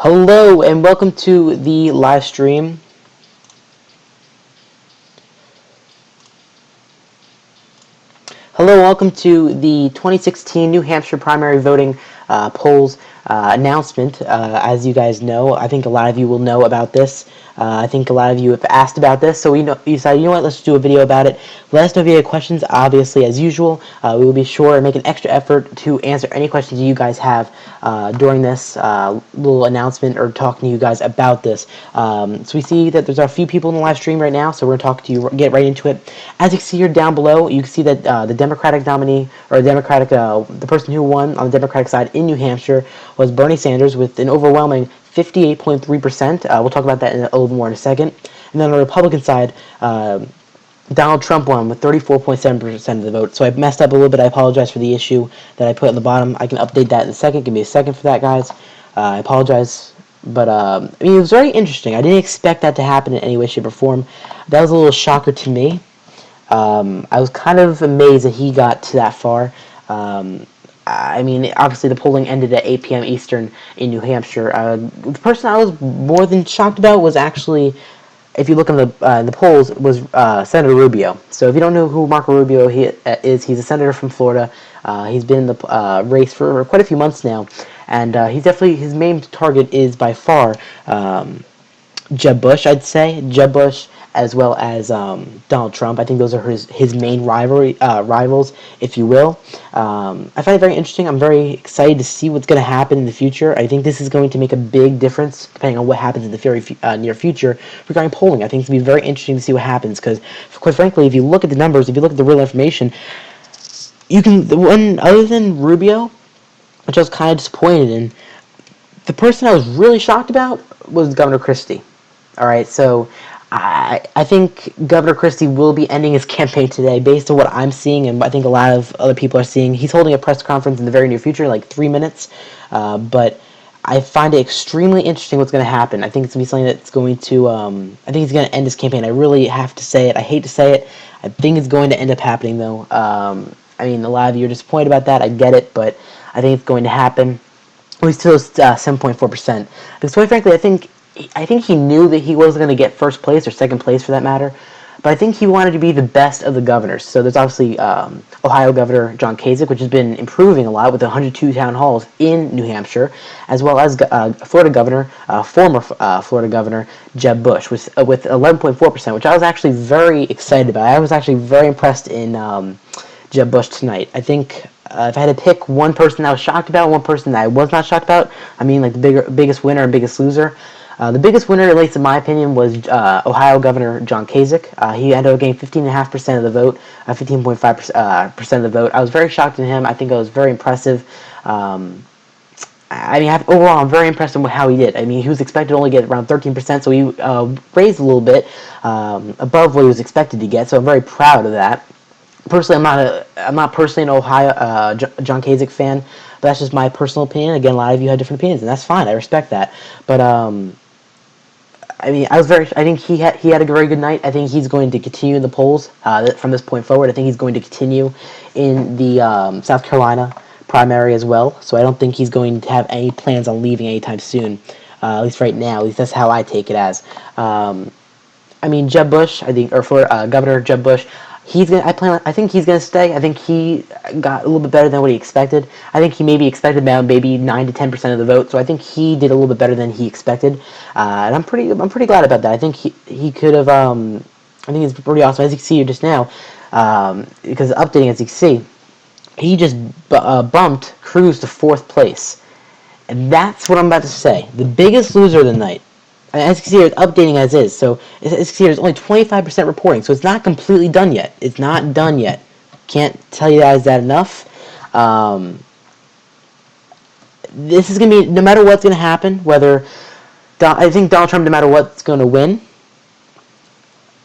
Hello and welcome to the live stream. Hello, welcome to the 2016 New Hampshire primary voting polls announcement. As you guys know, I think a lot of you will know about this. I think a lot of you have asked about this, so you decided, you know what, let's do a video about it. Let us know if you have questions. Obviously, as usual, we will be sure to make an extra effort to answer any questions you guys have during this little announcement or talking to you guys about this. So we see that there's a few people in the live stream right now, so we're going to talk to you, get right into it. As you can see here down below, you can see that the Democratic nominee, or the person who won on the Democratic side in New Hampshire was Bernie Sanders with an overwhelming 58.3%. We'll talk about that a little more in a second. And then on the Republican side, Donald Trump won with 34.7% of the vote. So I messed up a little bit. I apologize for the issue that I put on the bottom. I can update that in a second. Give me a second for that, guys. I apologize. But, I mean, it was very interesting. I didn't expect that to happen in any way, shape, or form. That was a little shocker to me. I was kind of amazed that he got to that far. I mean, obviously the polling ended at 8 p.m. Eastern in New Hampshire. The person I was more than shocked about was actually, if you look in the polls, was Senator Rubio. So if you don't know who Marco Rubio is, he's a senator from Florida. He's been in the race for quite a few months now, and he's definitely, his main target is by far Jeb Bush, I'd say. Jeb Bush, as well as Donald Trump. I think those are his main rivals, if you will. I find it very interesting. I'm very excited to see what's going to happen in the future. I think this is going to make a big difference depending on what happens in the very near future regarding polling. I think it's going to be very interesting to see what happens because, quite frankly, if you look at the numbers, if you look at the real information, you can, other than Rubio, which I was kind of disappointed in, the person I was really shocked about was Governor Christie. All right, so I think Governor Christie will be ending his campaign today based on what I'm seeing, and I think a lot of other people are seeing. He's holding a press conference in the very near future, like 3 minutes, but I find it extremely interesting what's going to happen. I think it's going to be something that's going to, I think he's going to end his campaign. I really have to say it. I hate to say it. I think it's going to end up happening, though. I mean, a lot of you are disappointed about that. I get it, but I think it's going to happen. At least to 7.4%. Because quite frankly, I think he knew that he wasn't going to get first place or second place for that matter, but I think he wanted to be the best of the governors. So there's obviously Ohio Governor John Kasich, which has been improving a lot with 102 town halls in New Hampshire, as well as Florida Governor, former Florida Governor Jeb Bush with 11.4%, which I was actually very excited about. I was actually very impressed in Jeb Bush tonight. I think if I had to pick one person I was shocked about, one person that I was not shocked about, I mean like the biggest winner and biggest loser. The biggest winner, at least in my opinion, was Ohio Governor John Kasich. He ended up getting 15.5% of the vote, 15.5% of the vote. I was very shocked in him. I think it was very impressive. I mean, overall, I'm very impressed with how he did. I mean, he was expected to only get around 13%, so he raised a little bit above what he was expected to get. So I'm very proud of that. Personally, I'm not personally an Ohio John Kasich fan, but that's just my personal opinion. Again, a lot of you have different opinions, and that's fine. I respect that. But I mean, I think he had a very good night. I think he's going to continue in the polls from this point forward. I think he's going to continue in the South Carolina primary as well. So I don't think he's going to have any plans on leaving anytime soon. At least right now. At least that's how I take it as. I mean, Jeb Bush, I think, or Governor Jeb Bush. I think he's gonna stay. I think he got a little bit better than what he expected. I think he maybe expected maybe 9 to 10% of the vote. So I think he did a little bit better than he expected, and I'm pretty glad about that. I think he could have. I think it's pretty awesome. As you can see here just now, because updating as you can see, he just bumped Cruz to 4th place, and that's what I'm about to say. The biggest loser of the night. As you can see, it's updating as is. So as you can see, there's only 25% reporting. So it's not completely done yet. It's not done yet. Can't tell you guys that enough. This is going to be, no matter what's going to happen, I think Donald Trump, no matter what's going to win.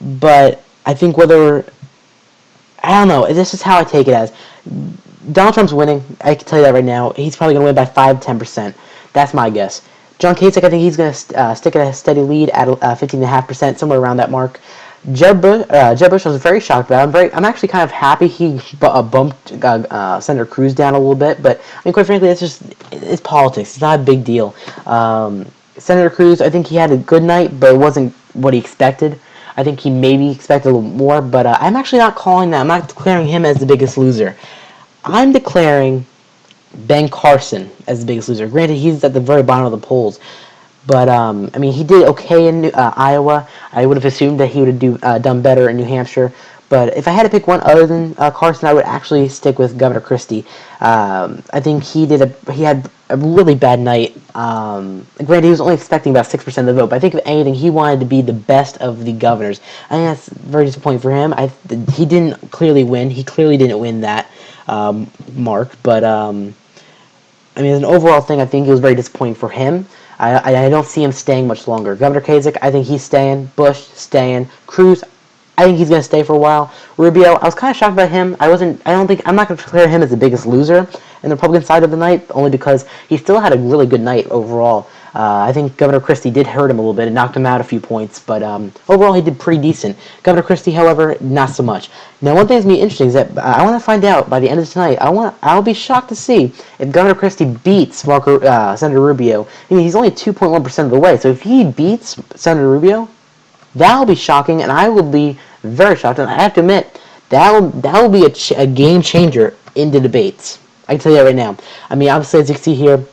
But I think I don't know. This is how I take it as. Donald Trump's winning. I can tell you that right now. He's probably going to win by 5-10%. That's my guess. John Kasich, I think he's going to stick at a steady lead at 15.5%, somewhere around that mark. Jeb Bush, I was very shocked about. I'm actually kind of happy he bumped Senator Cruz down a little bit. But I mean, quite frankly, it's politics. It's not a big deal. Senator Cruz, I think he had a good night, but it wasn't what he expected. I think he maybe expected a little more, but I'm actually not calling that. I'm not declaring him as the biggest loser. I'm declaring Ben Carson as the biggest loser. Granted, he's at the very bottom of the polls, but I mean, he did okay in Iowa. I would have assumed that he would have done better in New Hampshire. But if I had to pick one other than Carson, I would actually stick with Governor Christie. I think he had a really bad night. Granted, he was only expecting about 6% of the vote, but I think if anything, he wanted to be the best of the governors. I think that's very disappointing for him. He didn't clearly win. He clearly didn't win that mark, but I mean, as an overall thing, I think it was very disappointing for him. I don't see him staying much longer. Governor Kasich, I think he's staying. Bush, staying. Cruz, I think he's going to stay for a while. Rubio, I was kind of shocked by him. I'm not going to declare him as the biggest loser in the Republican side of the night, only because he still had a really good night overall. I think Governor Christie did hurt him a little bit and knocked him out a few points, but overall he did pretty decent. Governor Christie, however, not so much. Now, one thing that's going to be interesting is that I want to find out by the end of tonight. I'll be shocked to see if Governor Christie beats Senator Rubio. I mean, he's only 2.1% of the way, so if he beats Senator Rubio, that'll be shocking, and I will be very shocked. And I have to admit, that'll be a game changer in the debates. I can tell you that right now. I mean, obviously, as you can see here,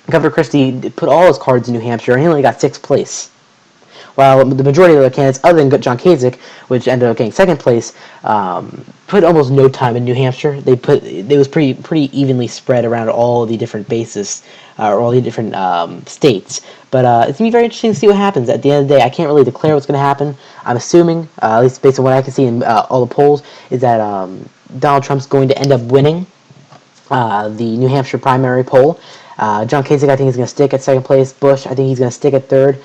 Governor Christie put all his cards in New Hampshire, and he only got 6th place. While the majority of the candidates, other than John Kasich, which ended up getting 2nd place, put almost no time in New Hampshire. It was pretty evenly spread around all the different bases, or all the different states. But it's going to be very interesting to see what happens. At the end of the day, I can't really declare what's going to happen. I'm assuming, at least based on what I can see in all the polls, is that Donald Trump's going to end up winning the New Hampshire primary poll. John Kasich, I think, is going to stick at 2nd place. Bush, I think he's going to stick at 3rd.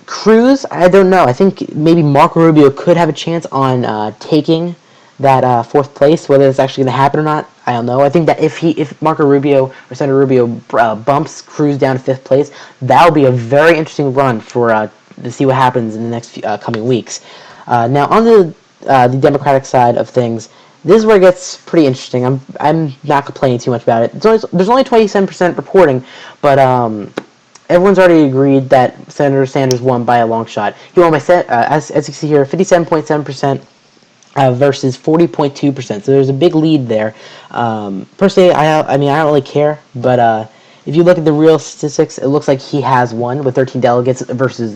Cruz, I don't know. I think maybe Marco Rubio could have a chance on taking that 4th place. Whether it's actually going to happen or not, I don't know. I think that if Marco Rubio or Senator Rubio bumps Cruz down to 5th place, that'll be a very interesting run for to see what happens in the next coming weeks. Now, on the Democratic side of things, this is where it gets pretty interesting. I'm not complaining too much about it. There's only 27% reporting, but everyone's already agreed that Senator Sanders won by a long shot. He won by, as you see here, 57.7% versus 40.2%. So there's a big lead there. Personally, I mean, I don't really care, but if you look at the real statistics, it looks like he has won with 13 delegates versus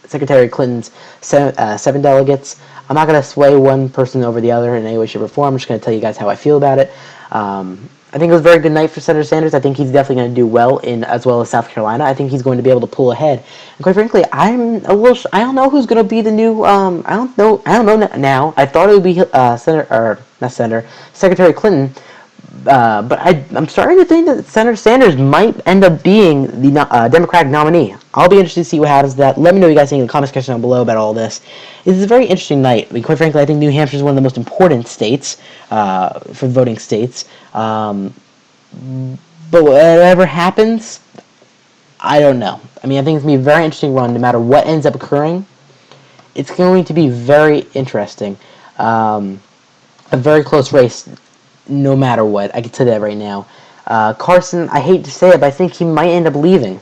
Secretary Clinton's 7 delegates. I'm not going to sway one person over the other in any way, shape, or form. I'm just going to tell you guys how I feel about it. I think it was a very good night for Senator Sanders. I think he's definitely going to do well as well as South Carolina. I think he's going to be able to pull ahead. And quite frankly, I don't know who's going to be the new. I don't know now. I thought it would be Secretary Clinton. But I'm starting to think that Senator Sanders might end up being the Democratic nominee. I'll be interested to see what happens to that. Let me know what you guys think in the comment section down below about all this. This is a very interesting night. I mean, quite frankly, I think New Hampshire is one of the most important states for voting states. But whatever happens, I don't know. I mean, I think it's going to be a very interesting run no matter what ends up occurring. It's going to be very interesting. A very close race no matter what. I can tell you that right now. Carson, I hate to say it, but I think he might end up leaving.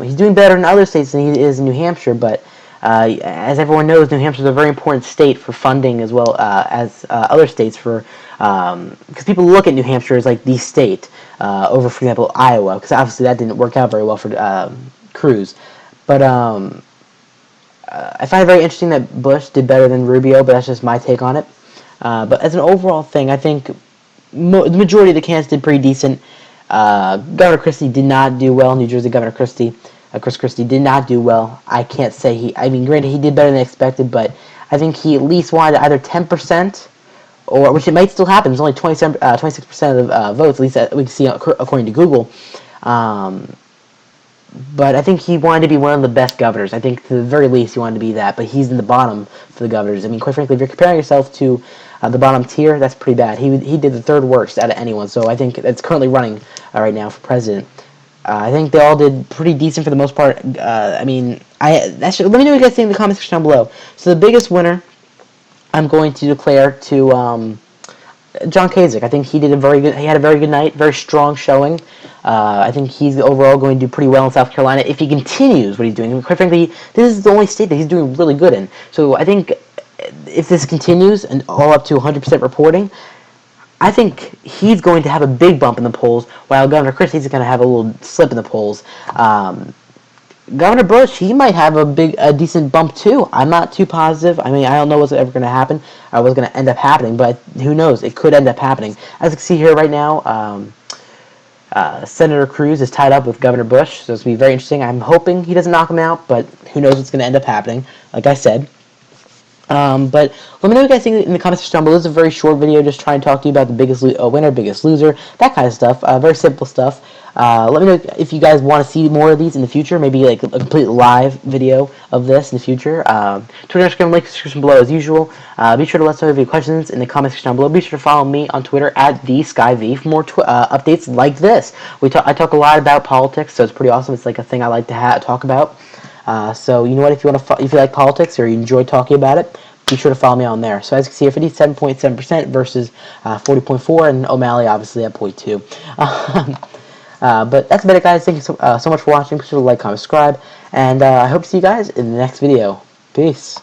He's doing better in other states than he is in New Hampshire, but as everyone knows, New Hampshire is a very important state for funding as well as other states for because people look at New Hampshire as like the state over, for example, Iowa, because obviously that didn't work out very well for Cruz. But I find it very interesting that Bush did better than Rubio, but that's just my take on it. But as an overall thing, I think the majority of the candidates did pretty decent. Governor Christie did not do well. New Jersey Governor Christie, Chris Christie did not do well. I can't say I mean, granted, he did better than expected, but I think he at least wanted either 10%, or which it might still happen. There's only 26% of the votes, at least that we can see according to Google. But I think he wanted to be one of the best governors. I think to the very least he wanted to be that, but he's in the bottom for the governors. I mean, quite frankly, if you're comparing yourself to the bottom tier, that's pretty bad. He did the 3rd worst out of anyone, so I think that's currently running right now for president. I think they all did pretty decent for the most part. I mean, let me know what you guys think in the comment section down below. So the biggest winner I'm going to declare to John Kasich. I think he did a very good. He had a very good night, very strong showing. I think he's overall going to do pretty well in South Carolina if he continues what he's doing. And quite frankly, this is the only state that he's doing really good in. So I think if this continues and all up to 100% reporting, I think he's going to have a big bump in the polls, while Governor Christie's going to have a little slip in the polls. Governor Bush, he might have a decent bump too. I'm not too positive. I mean, I don't know what's ever going to happen, or what's going to end up happening, but who knows? It could end up happening. As you can see here right now, Senator Cruz is tied up with Governor Bush, so it's going to be very interesting. I'm hoping he doesn't knock him out, but who knows what's going to end up happening, like I said. But let me know what you guys think in the comments section down below. This is a very short video, just trying to talk to you about the biggest winner, biggest loser, that kind of stuff. Very simple stuff. Let me know if you guys want to see more of these in the future, maybe like a complete live video of this in the future. Twitter, Instagram, link in the description below as usual. Be sure to let us know if you have questions in the comments section down below. Be sure to follow me on Twitter at TheSkyV for more updates like this. I talk a lot about politics, so it's pretty awesome. It's like a thing I like to talk about. So you know what, if you like politics or you enjoy talking about it, be sure to follow me on there. So as you can see here, 57.7% versus 40.4%, and O'Malley obviously at 0.2%. But that's about it, guys. Thank you so much for watching. Be sure to like, comment, subscribe, and I hope to see you guys in the next video. Peace.